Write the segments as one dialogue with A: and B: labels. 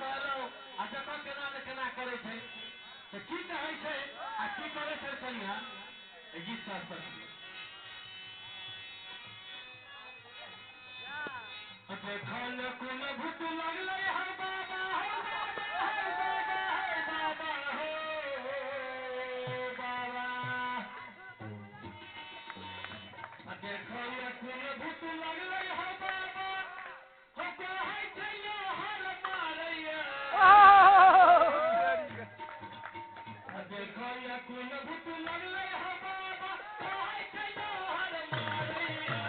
A: कहलहुँ आ देखो केना ने केना करे छै तो की कहे छै आ की करे छै कनिया ए गीत सब पर देखो न कोन भूत लगले है बाबा हो बाबा हो बाबा हो बाबा हो बाबा देखो न कोन भूत लगले है बाबा हो कहै छै यो हर मारैया देखो न कोन भूत लगले है बाबा कहै छै यो हर मारैया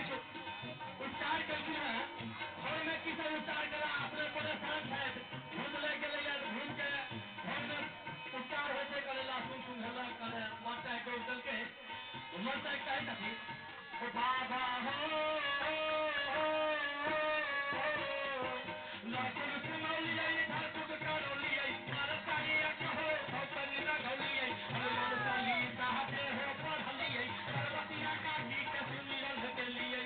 A: उपचार केलखिन है घर में की सब उपचार करा अपने परेशान है भूत ले गेले या भूत के घर में उपचार होय छै करे लहसुन सुन हल्ला करे मरचाई के उठल के मरचाई कहे छथि ओ बाबा हो लहसुन सुनौलियै धरतुक करौलियै मरचाई कहो भौतनी लगौलियै हनुमान चालीसा से हो पढ़लियै पार्वतिया काकी के सुमिरन केलियै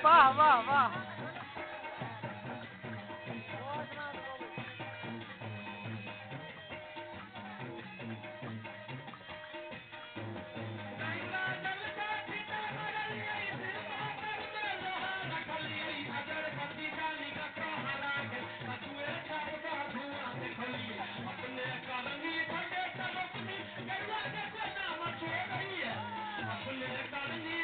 B: वाह वाह वाह
A: अपने करनी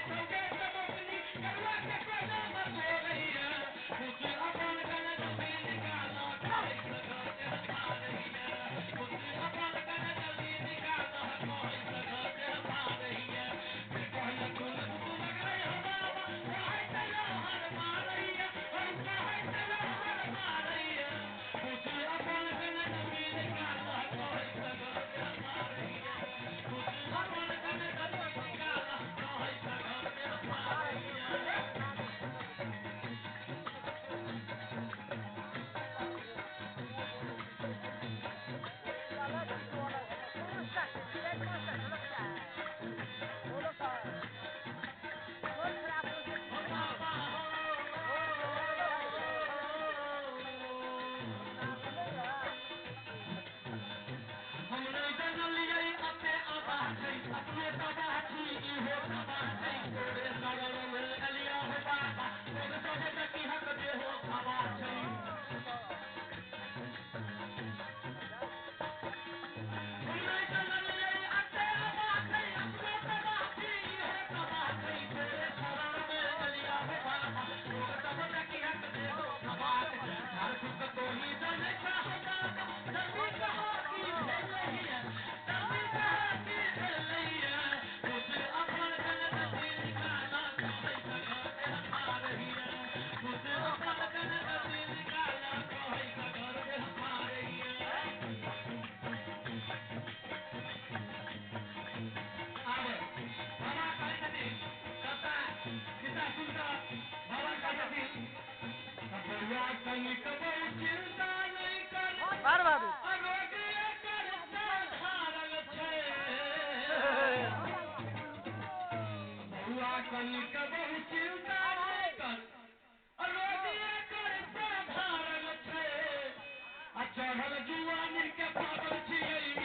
A: कनिक बहु चिंता नहीं कर
B: बार बार
A: रोग एकर साधारण छै बउआ कनिक बहु चिंता नहीं कर रोग एकर साधारण छै आ चढ़ल जुआनी के पागल छियै